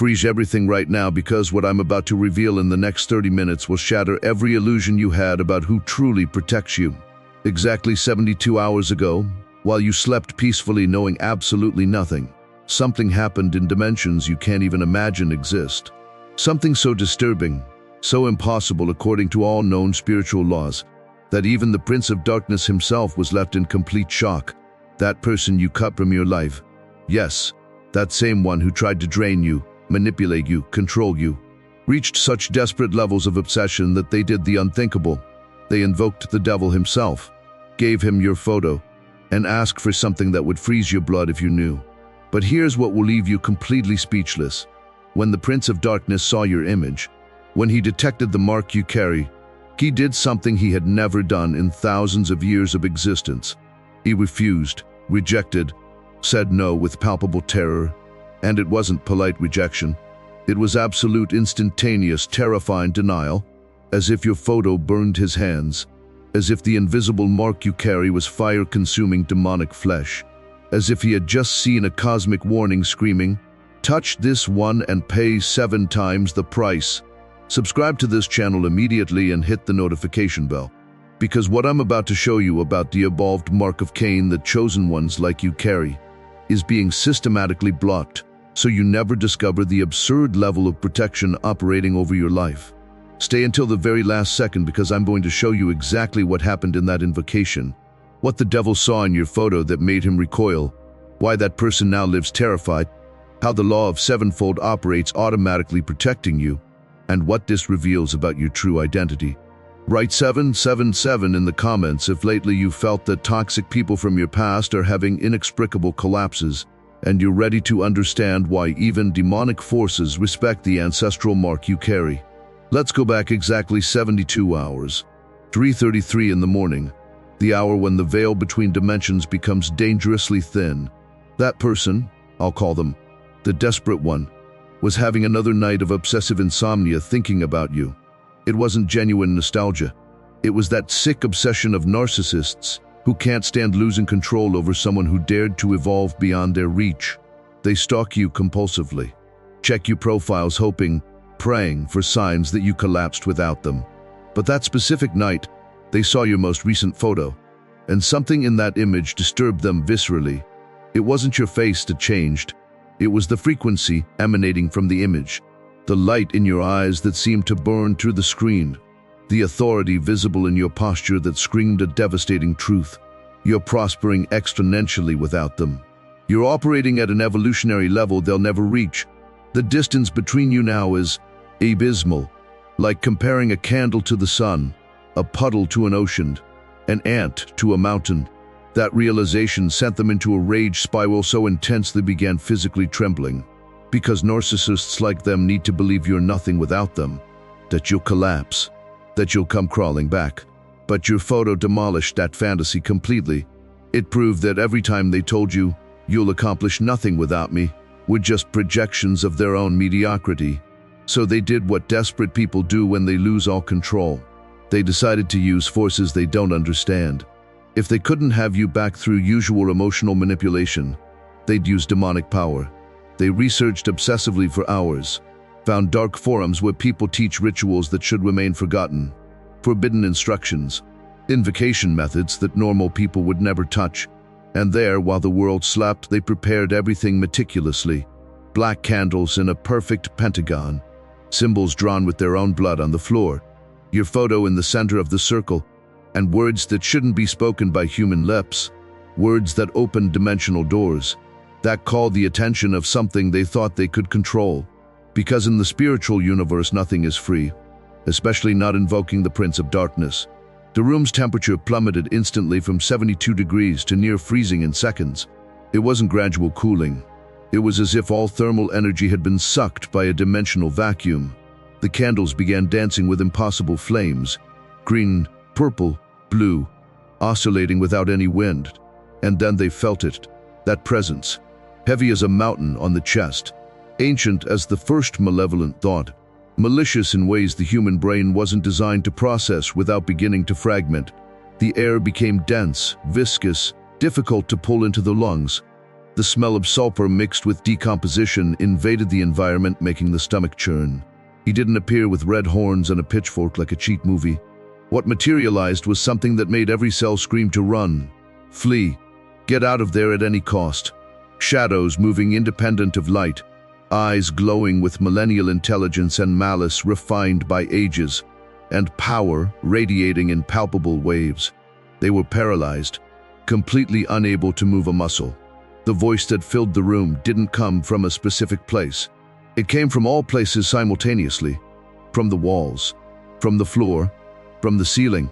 Freeze everything right now, because what I'm about to reveal in the next 30 minutes will shatter every illusion you had about who truly protects you. Exactly 72 hours ago, while you slept peacefully knowing absolutely nothing, something happened in dimensions you can't even imagine exist. Something so disturbing, so impossible according to all known spiritual laws, that even the Prince of Darkness himself was left in complete shock. That person you cut from your life. Yes, that same one who tried to drain you, manipulate you, control you, reached such desperate levels of obsession that they did the unthinkable. They invoked the devil himself, gave him your photo, and asked for something that would freeze your blood if you knew. But here's what will leave you completely speechless. When the Prince of Darkness saw your image, when he detected the mark you carry, he did something he had never done in thousands of years of existence. He refused, rejected, said no with palpable terror. And it wasn't polite rejection. It was absolute, instantaneous, terrifying denial, as if your photo burned his hands, as if the invisible mark you carry was fire-consuming demonic flesh, as if he had just seen a cosmic warning screaming, "Touch this one and pay 7 times the price." Subscribe to this channel immediately and hit the notification bell, because what I'm about to show you about the evolved mark of Cain that chosen ones like you carry is being systematically blocked, so you never discover the absurd level of protection operating over your life. Stay until the very last second, because I'm going to show you exactly what happened in that invocation, what the devil saw in your photo that made him recoil, why that person now lives terrified, how the law of sevenfold operates automatically protecting you, and what this reveals about your true identity. Write 777 in the comments if lately you felt that toxic people from your past are having inexplicable collapses, and you're ready to understand why even demonic forces respect the ancestral mark you carry. Let's go back exactly 72 hours. 3:33 in the morning, the hour when the veil between dimensions becomes dangerously thin. That person, I'll call them, the desperate one, was having another night of obsessive insomnia thinking about you. It wasn't genuine nostalgia. It was that sick obsession of narcissists who can't stand losing control over someone who dared to evolve beyond their reach. They stalk you compulsively, check your profiles hoping, praying for signs that you collapsed without them. But that specific night, they saw your most recent photo, and something in that image disturbed them viscerally. It wasn't your face that changed. It was the frequency emanating from the image, the light in your eyes that seemed to burn through the screen, the authority visible in your posture that screamed a devastating truth. You're prospering exponentially without them. You're operating at an evolutionary level they'll never reach. The distance between you now is abysmal, like comparing a candle to the sun, a puddle to an ocean, an ant to a mountain. That realization sent them into a rage spiral so intense they began physically trembling, because narcissists like them need to believe you're nothing without them, that you'll collapse, that you'll come crawling back. But your photo demolished that fantasy completely. It proved that every time they told you, "You'll accomplish nothing without me," were just projections of their own mediocrity. So they did what desperate people do when they lose all control. They decided to use forces they don't understand. If they couldn't have you back through usual emotional manipulation, they'd use demonic power. They researched obsessively for hours, found dark forums where people teach rituals that should remain forgotten, forbidden instructions, invocation methods that normal people would never touch. And there, while the world slept, they prepared everything meticulously. Black candles in a perfect pentagon, symbols drawn with their own blood on the floor, your photo in the center of the circle, and words that shouldn't be spoken by human lips, words that opened dimensional doors, that called the attention of something they thought they could control. Because in the spiritual universe nothing is free, especially not invoking the Prince of Darkness. The room's temperature plummeted instantly from 72 degrees to near freezing in seconds. It wasn't gradual cooling. It was as if all thermal energy had been sucked by a dimensional vacuum. The candles began dancing with impossible flames, green, purple, blue, oscillating without any wind. And then they felt it, that presence, heavy as a mountain on the chest, ancient as the first malevolent thought, malicious in ways the human brain wasn't designed to process without beginning to fragment. The air became dense, viscous, difficult to pull into the lungs. The smell of sulfur mixed with decomposition invaded the environment, making the stomach churn. He didn't appear with red horns and a pitchfork like a cheat movie. What materialized was something that made every cell scream to run, flee, get out of there at any cost. Shadows moving independent of light, eyes glowing with millennial intelligence and malice refined by ages, and power radiating in palpable waves. They were paralyzed, completely unable to move a muscle. The voice that filled the room didn't come from a specific place. It came from all places simultaneously, from the walls, from the floor, from the ceiling,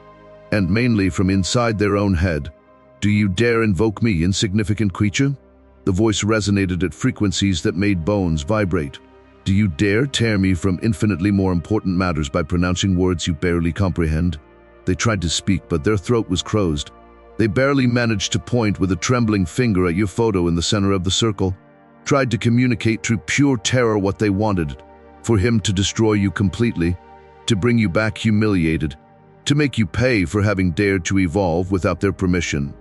and mainly from inside their own head. "Do you dare invoke me, insignificant creature?" The voice resonated at frequencies that made bones vibrate. "Do you dare tear me from infinitely more important matters by pronouncing words you barely comprehend?" They tried to speak, but their throat was closed. They barely managed to point with a trembling finger at your photo in the center of the circle. Tried to communicate through pure terror what they wanted. For him to destroy you completely, to bring you back humiliated, to make you pay for having dared to evolve without their permission.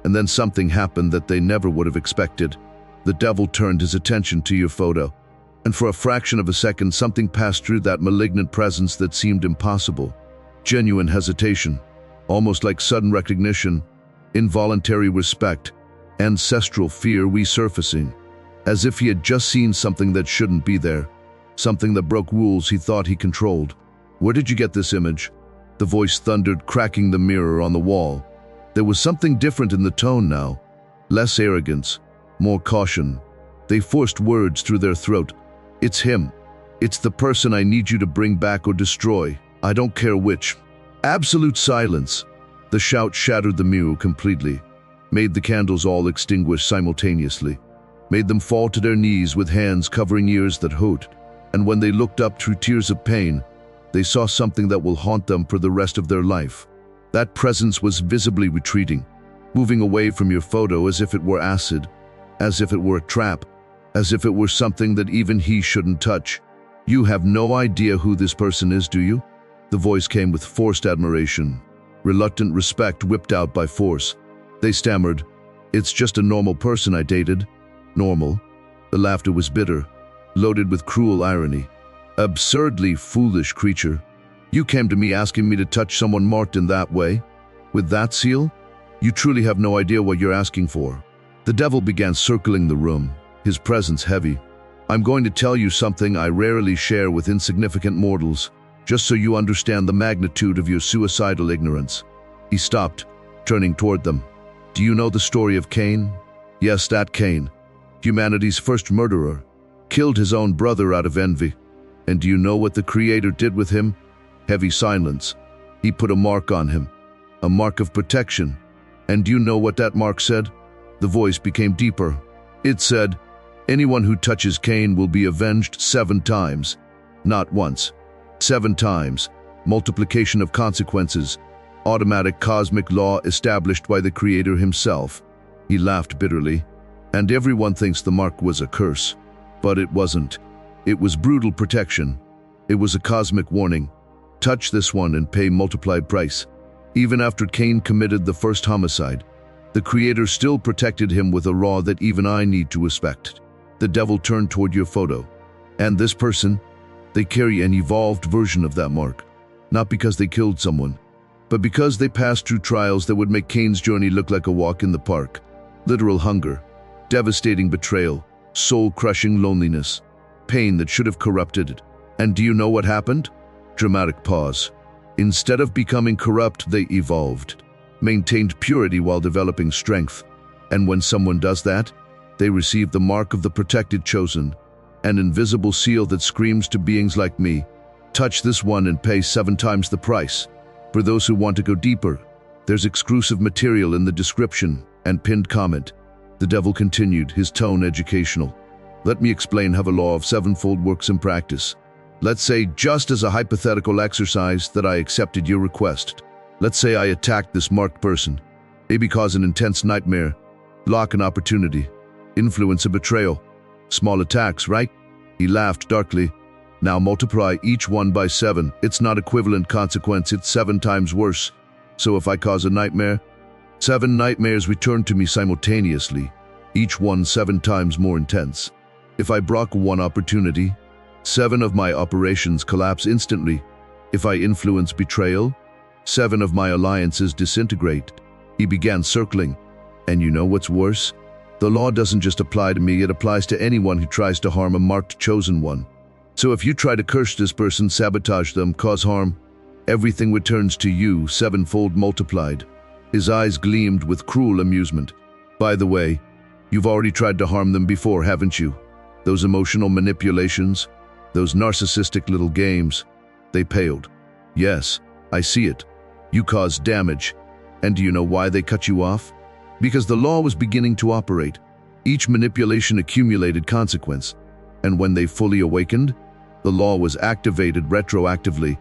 And then something happened that they never would have expected. The devil turned his attention to your photo. And for a fraction of a second, something passed through that malignant presence that seemed impossible. Genuine hesitation, almost like sudden recognition, involuntary respect, ancestral fear resurfacing, as if he had just seen something that shouldn't be there, something that broke rules he thought he controlled. "Where did you get this image?" The voice thundered, cracking the mirror on the wall. There was something different in the tone now, less arrogance, more caution. They forced words through their throat. "It's him. It's the person I need you to bring back or destroy. I don't care which." Absolute silence. The shout shattered the mirror completely, made the candles all extinguish simultaneously, made them fall to their knees with hands covering ears that hurt. And when they looked up through tears of pain, they saw something that will haunt them for the rest of their life. That presence was visibly retreating, moving away from your photo as if it were acid, as if it were a trap, as if it were something that even he shouldn't touch. "You have no idea who this person is, do you?" The voice came with forced admiration, reluctant respect whipped out by force. They stammered, "It's just a normal person I dated." Normal? The laughter was bitter, loaded with cruel irony. "Absurdly foolish creature. You came to me asking me to touch someone marked in that way? With that seal? You truly have no idea what you're asking for." The devil began circling the room, his presence heavy. "I'm going to tell you something I rarely share with insignificant mortals, just so you understand the magnitude of your suicidal ignorance." He stopped, turning toward them. "Do you know the story of Cain? Yes, that Cain, humanity's first murderer, killed his own brother out of envy. And do you know what the Creator did with him?" Heavy silence. "He put a mark on him, a mark of protection. And do you know what that mark said?" The voice became deeper. It said, "Anyone who touches Cain will be avenged 7 times. Not once. 7 times. Multiplication of consequences. Automatic cosmic law established by the Creator himself." He laughed bitterly. "And everyone thinks the mark was a curse. But it wasn't. It was brutal protection. It was a cosmic warning. Touch this one and pay multiplied price." Even after Cain committed the first homicide, the Creator still protected him with a law that even I need to respect. The devil turned toward your photo. And this person, they carry an evolved version of that mark. Not because they killed someone, but because they passed through trials that would make Cain's journey look like a walk in the park. Literal hunger, devastating betrayal, soul-crushing loneliness, pain that should have corrupted it. And do you know what happened? Dramatic pause. Instead of becoming corrupt, they evolved, maintained purity while developing strength. And when someone does that, they receive the mark of the protected chosen, an invisible seal that screams to beings like me, "Touch this one and pay 7 times the price." For those who want to go deeper, there's exclusive material in the description and pinned comment. The devil continued, his tone educational. "Let me explain how the law of 7-fold works in practice. Let's say, just as a hypothetical exercise, that I accepted your request. Let's say I attacked this marked person, maybe cause an intense nightmare, block an opportunity, influence a betrayal. Small attacks, right?" He laughed darkly. "Now multiply each one by 7. It's not equivalent consequence, it's 7 times worse. So if I cause a nightmare, 7 nightmares return to me simultaneously. each one 7 times more intense. If I block one opportunity, 7 of my operations collapse instantly. If I influence betrayal, 7 of my alliances disintegrate. He began circling. And you know what's worse? The law doesn't just apply to me, it applies to anyone who tries to harm a marked chosen one. So if you try to curse this person, sabotage them, cause harm, everything returns to you 7-fold multiplied. His eyes gleamed with cruel amusement. By the way, you've already tried to harm them before, haven't you? Those emotional manipulations, those narcissistic little games, they paled. Yes, I see it. You caused damage. And do you know why they cut you off? Because the law was beginning to operate. Each manipulation accumulated consequence. And when they fully awakened, the law was activated retroactively.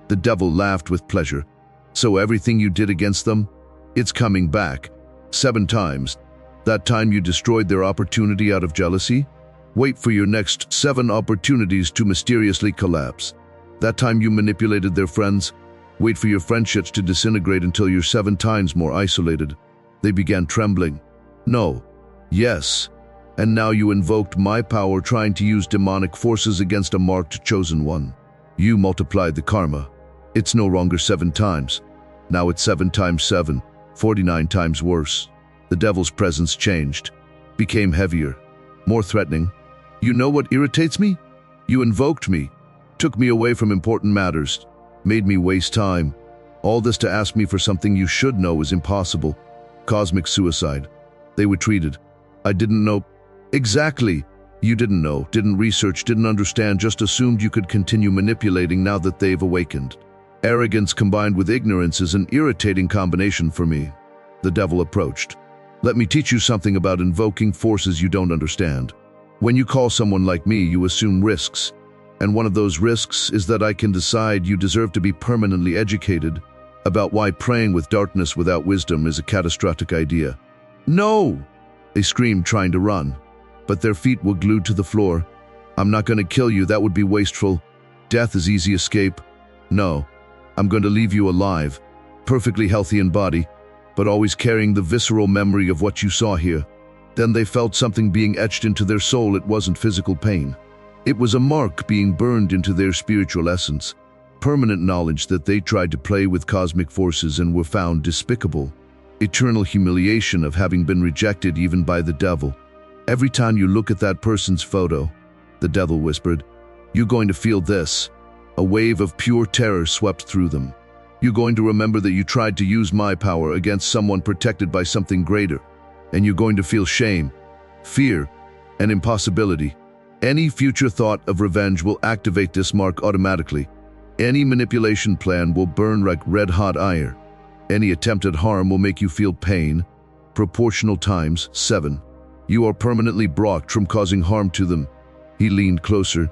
The devil laughed with pleasure. So everything you did against them, it's coming back. 7 times. That time you destroyed their opportunity out of jealousy? Wait for your next 7 opportunities to mysteriously collapse. That time you manipulated their friends? Wait for your friendships to disintegrate until you're 7 times more isolated. They began trembling. No. Yes. And now you invoked my power trying to use demonic forces against a marked chosen one. You multiplied the karma. It's no longer 7 times. Now it's 7 times 7, 49 times worse. The devil's presence changed, became heavier, more threatening. You know what irritates me? You invoked me, took me away from important matters, made me waste time. All this to ask me for something you should know is impossible. Cosmic suicide. They retreated. I didn't know. Exactly. You didn't know, didn't research, didn't understand, just assumed you could continue manipulating now that they've awakened. Arrogance combined with ignorance is an irritating combination for me. The devil approached. Let me teach you something about invoking forces you don't understand. When you call someone like me, you assume risks. And one of those risks is that I can decide you deserve to be permanently educated about why praying with darkness without wisdom is a catastrophic idea. No! They screamed, trying to run, but their feet were glued to the floor. I'm not going to kill you, that would be wasteful. Death is easy escape. No, I'm going to leave you alive, perfectly healthy in body, but always carrying the visceral memory of what you saw here. Then they felt something being etched into their soul. It wasn't physical pain. It was a mark being burned into their spiritual essence. Permanent knowledge that they tried to play with cosmic forces and were found despicable. Eternal humiliation of having been rejected even by the devil. Every time you look at that person's photo, the devil whispered, you're going to feel this. A wave of pure terror swept through them. You're going to remember that you tried to use my power against someone protected by something greater. And you're going to feel shame, fear, and impossibility. Any future thought of revenge will activate this mark automatically. Any manipulation plan will burn like red-hot iron. Any attempted harm will make you feel pain, proportional times 7. You are permanently blocked from causing harm to them. He leaned closer.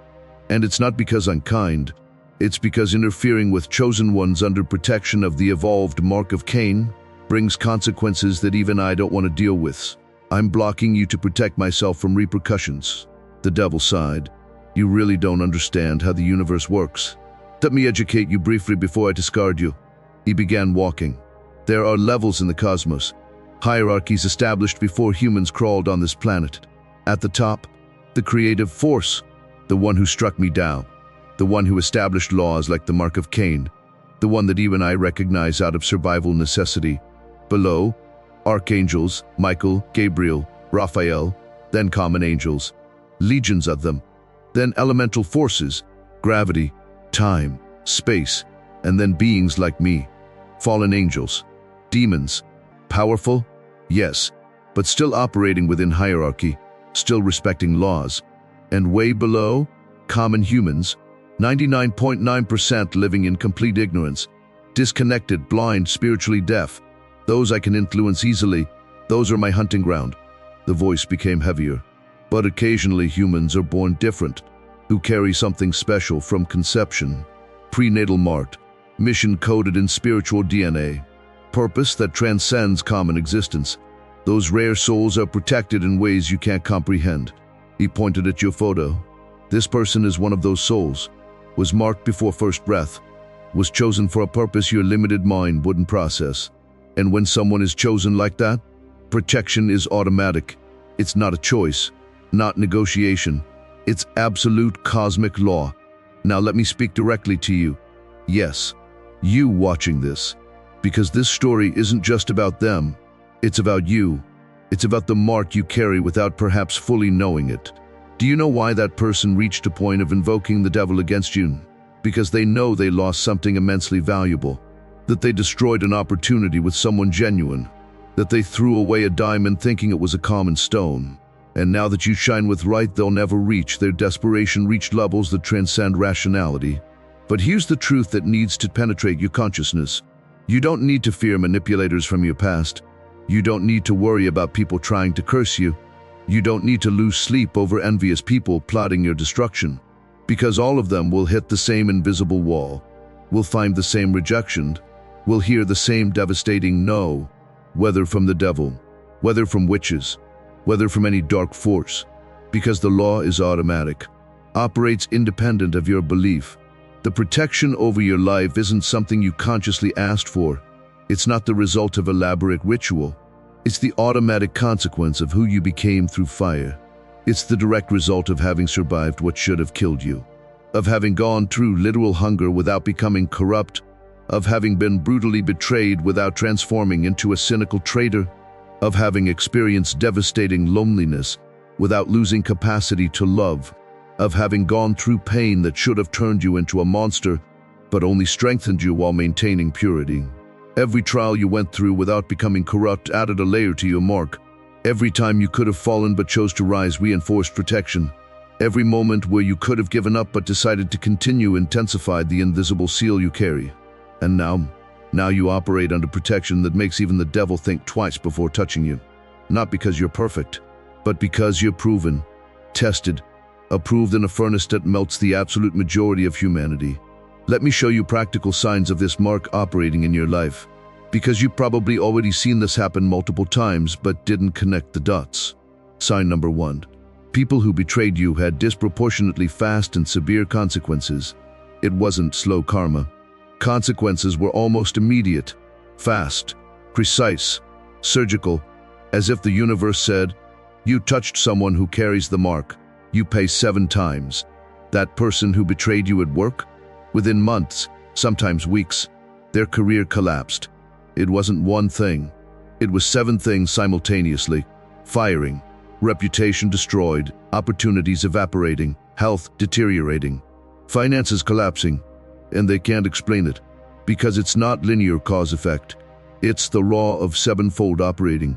And it's not because I'm kind. It's because interfering with chosen ones under protection of the evolved mark of Cain brings consequences that even I don't want to deal with. I'm blocking you to protect myself from repercussions. The devil sighed. You really don't understand how the universe works. Let me educate you briefly before I discard you. He began walking. There are levels in the cosmos, hierarchies established before humans crawled on this planet. At the top, the creative force, the one who struck me down, the one who established laws like the mark of Cain, the one that even I recognize out of survival necessity. Below, archangels, Michael, Gabriel, Raphael, then common angels, legions of them, then elemental forces, gravity, time, space, and then beings like me, fallen angels, demons, powerful, yes, but still operating within hierarchy, still respecting laws. And way below, common humans, 99.9% living in complete ignorance, disconnected, blind, spiritually deaf. Those I can influence easily, those are my hunting ground. The voice became heavier. But occasionally humans are born different, who carry something special from conception, prenatal marked, mission-coded in spiritual DNA, purpose that transcends common existence. Those rare souls are protected in ways you can't comprehend. He pointed at your photo. This person is one of those souls, was marked before first breath, was chosen for a purpose your limited mind wouldn't process. And when someone is chosen like that, protection is automatic. It's not a choice, not negotiation. It's absolute cosmic law. Now let me speak directly to you. Yes, you watching this. Because this story isn't just about them. It's about you. It's about the mark you carry without perhaps fully knowing it. Do you know why that person reached a point of invoking the devil against you? Because they know they lost something immensely valuable. That they destroyed an opportunity with someone genuine. That they threw away a diamond thinking it was a common stone. And now that you shine with light, they'll never reach. Their desperation reached levels that transcend rationality. But here's the truth that needs to penetrate your consciousness. You don't need to fear manipulators from your past. You don't need to worry about people trying to curse you. You don't need to lose sleep over envious people plotting your destruction. Because all of them will hit the same invisible wall, will find the same rejection, will hear the same devastating no, whether from the devil, whether from witches, whether from any dark force. Because the law is automatic, operates independent of your belief. The protection over your life isn't something you consciously asked for. It's not the result of elaborate ritual. It's the automatic consequence of who you became through fire. It's the direct result of having survived what should have killed you, of having gone through literal hunger without becoming corrupt, of having been brutally betrayed without transforming into a cynical traitor, of having experienced devastating loneliness without losing capacity to love, of having gone through pain that should have turned you into a monster, but only strengthened you while maintaining purity. Every trial you went through without becoming corrupt added a layer to your mark. Every time you could have fallen but chose to rise reinforced protection. Every moment where you could have given up but decided to continue intensified the invisible seal you carry. And now you operate under protection that makes even the devil think twice before touching you. Not because you're perfect, but because you're proven, tested, approved in a furnace that melts the absolute majority of humanity. Let me show you practical signs of this mark operating in your life, because you've probably already seen this happen multiple times but didn't connect the dots. Sign number 1. People who betrayed you had disproportionately fast and severe consequences. It wasn't slow karma. Consequences were almost immediate, fast, precise, surgical, as if the universe said, "You touched someone who carries the mark. You pay 7 times." That person who betrayed you at work? Within months, sometimes weeks, their career collapsed. It wasn't one thing. It was 7 things simultaneously. Firing, reputation destroyed, opportunities evaporating, health deteriorating, finances collapsing, and they can't explain it, because it's not linear cause-effect. It's the law of 7-fold operating.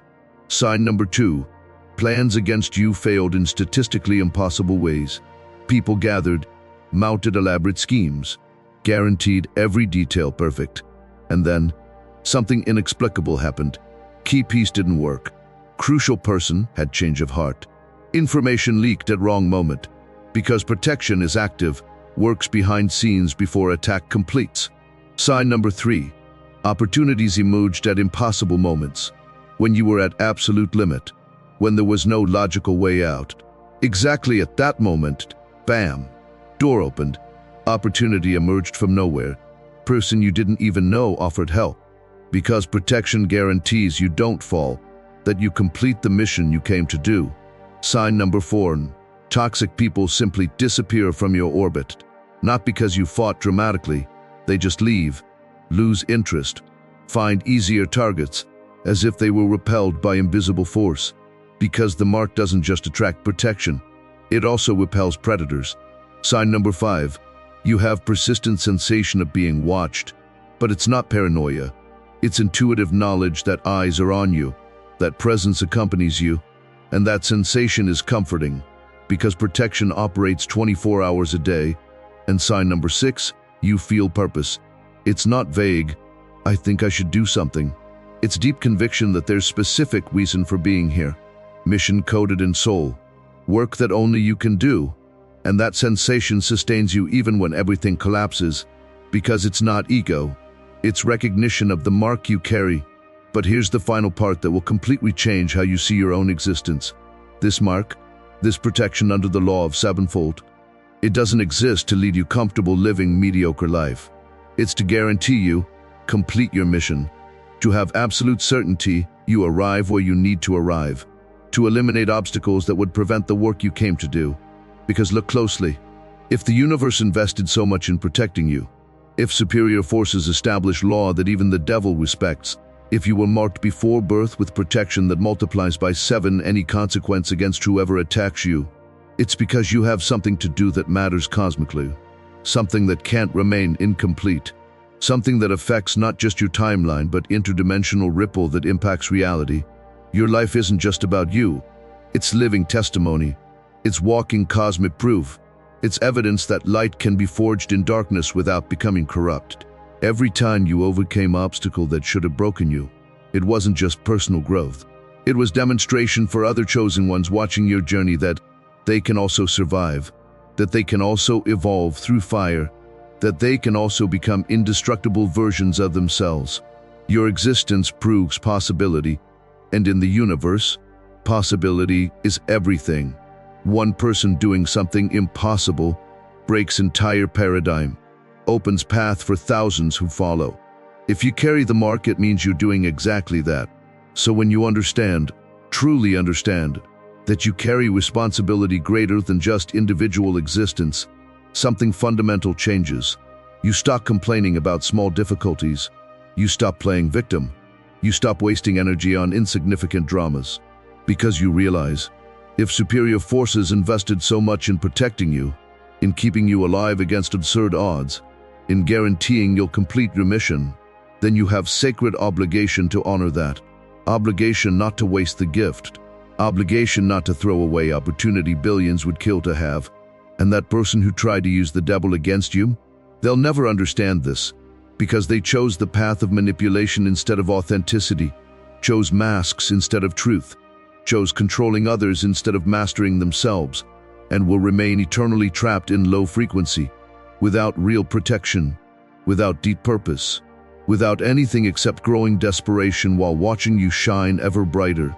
Sign number 2. Plans against you failed in statistically impossible ways. People gathered, mounted elaborate schemes, guaranteed every detail perfect. And then, something inexplicable happened. Key piece didn't work. Crucial person had change of heart. Information leaked at wrong moment. Because protection is active, works behind scenes before attack completes. Sign number 3. Opportunities emerged at impossible moments. When you were at absolute limit. When there was no logical way out. Exactly at that moment, bam, door opened. Opportunity emerged from nowhere. Person you didn't even know offered help. Because protection guarantees you don't fall, that you complete the mission you came to do. Sign number 4. Toxic people simply disappear from your orbit. Not because you fought dramatically, they just leave, lose interest, find easier targets, as if they were repelled by invisible force. Because the mark doesn't just attract protection, it also repels predators. Sign number 5. You have persistent sensation of being watched, but it's not paranoia. It's intuitive knowledge that eyes are on you, that presence accompanies you, and that sensation is comforting, because protection operates 24 hours a day. And sign number 6, you feel purpose. It's not vague, "I think I should do something." It's deep conviction that there's specific reason for being here. Mission coded in soul. Work that only you can do. And that sensation sustains you even when everything collapses. Because it's not ego. It's recognition of the mark you carry. But here's the final part that will completely change how you see your own existence. This mark, this protection under the law of 7-fold, it doesn't exist to lead you comfortable living mediocre life. It's to guarantee you complete your mission. To have absolute certainty you arrive where you need to arrive. to eliminate obstacles that would prevent the work you came to do. Because look closely. If the universe invested so much in protecting you, if superior forces establish law that even the devil respects, if you were marked before birth with protection that multiplies by 7 any consequence against whoever attacks you, it's because you have something to do that matters cosmically, something that can't remain incomplete, something that affects not just your timeline but interdimensional ripple that impacts reality. Your life isn't just about you. It's living testimony. It's walking cosmic proof. It's evidence that light can be forged in darkness without becoming corrupt. Every time you overcame obstacle that should have broken you, it wasn't just personal growth. It was demonstration for other chosen ones watching your journey that they can also survive, that they can also evolve through fire, that they can also become indestructible versions of themselves. Your existence proves possibility, and in the universe, possibility is everything. One person doing something impossible breaks entire paradigm, opens path for thousands who follow. If you carry the mark, it means you're doing exactly that. So when you understand, truly understand, that you carry responsibility greater than just individual existence, something fundamental changes. You stop complaining about small difficulties. You stop playing victim. You stop wasting energy on insignificant dramas. Because you realize, if superior forces invested so much in protecting you, in keeping you alive against absurd odds, in guaranteeing you'll complete your mission, then you have sacred obligation to honor that. Obligation not to waste the gift. Obligation not to throw away opportunity billions would kill to have. And that person who tried to use the devil against you, they'll never understand this, because they chose the path of manipulation instead of authenticity, chose masks instead of truth, chose controlling others instead of mastering themselves, and will remain eternally trapped in low frequency, without real protection, without deep purpose, without anything except growing desperation while watching you shine ever brighter.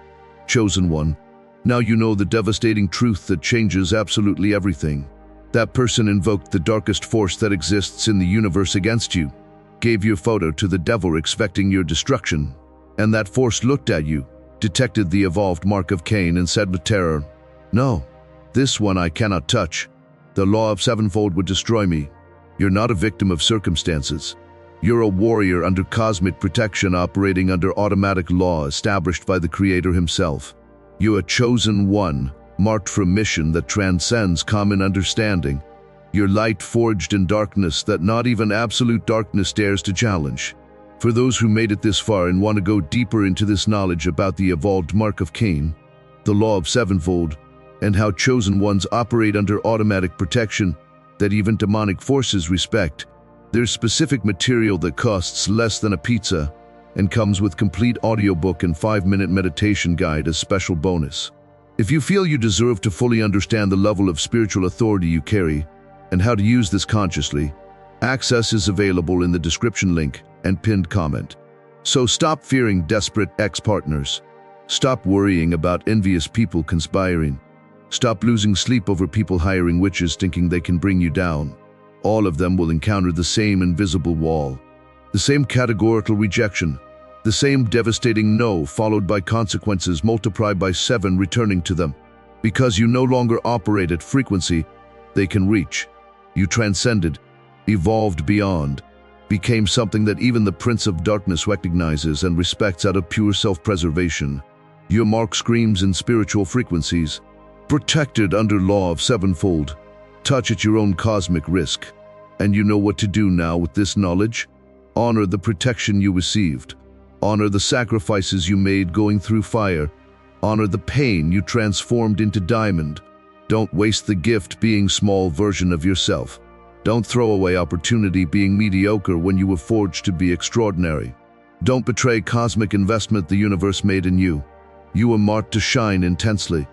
Chosen one, now you know the devastating truth that changes absolutely everything. That person invoked the darkest force that exists in the universe against you, gave your photo to the devil expecting your destruction, and that force looked at you, detected the evolved mark of Cain and said with terror, "No, this one I cannot touch. The law of sevenfold would destroy me." You're not a victim of circumstances. You're a warrior under cosmic protection operating under automatic law established by the Creator himself. You're a chosen one, marked for a mission that transcends common understanding. You're light forged in darkness that not even absolute darkness dares to challenge. For those who made it this far and want to go deeper into this knowledge about the evolved mark of Cain, the law of sevenfold, and how chosen ones operate under automatic protection that even demonic forces respect, there's specific material that costs less than a pizza and comes with complete audiobook and 5-minute meditation guide as special bonus. If you feel you deserve to fully understand the level of spiritual authority you carry and how to use this consciously, access is available in the description link and pinned comment. So stop fearing desperate ex-partners. Stop worrying about envious people conspiring. Stop losing sleep over people hiring witches thinking they can bring you down. All of them will encounter the same invisible wall, the same categorical rejection, the same devastating no followed by consequences multiplied by 7 returning to them. Because you no longer operate at frequency they can reach. You transcended, evolved beyond, became something that even the Prince of Darkness recognizes and respects out of pure self-preservation. Your mark screams in spiritual frequencies, protected under law of sevenfold. Touch at your own cosmic risk. And you know what to do now with this knowledge? Honor the protection you received. Honor the sacrifices you made going through fire. Honor the pain you transformed into diamond. Don't waste the gift being small version of yourself. Don't throw away opportunity being mediocre when you were forged to be extraordinary. Don't betray cosmic investment the universe made in you. You were marked to shine intensely.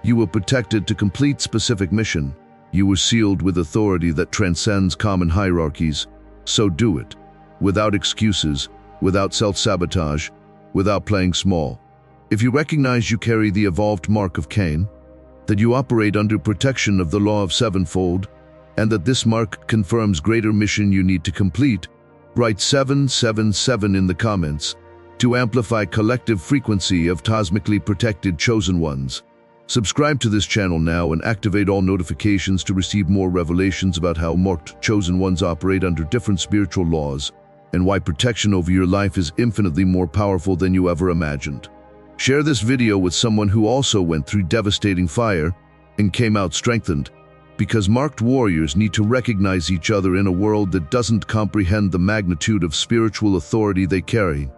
You were protected to complete specific mission. You were sealed with authority that transcends common hierarchies. So do it. Without excuses, without self-sabotage, without playing small. If you recognize you carry the evolved mark of Cain, that you operate under protection of the law of sevenfold, and that this mark confirms greater mission you need to complete, write 777 in the comments to amplify collective frequency of cosmically protected chosen ones. Subscribe to this channel now and activate all notifications to receive more revelations about how marked chosen ones operate under different spiritual laws and why protection over your life is infinitely more powerful than you ever imagined. Share this video with someone who also went through devastating fire and came out strengthened, because marked warriors need to recognize each other in a world that doesn't comprehend the magnitude of spiritual authority they carry.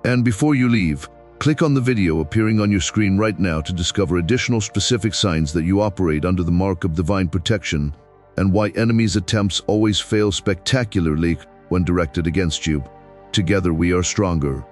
And before you leave, click on the video appearing on your screen right now to discover additional specific signs that you operate under the mark of divine protection and why enemies' attempts always fail spectacularly when directed against you. Together we are stronger.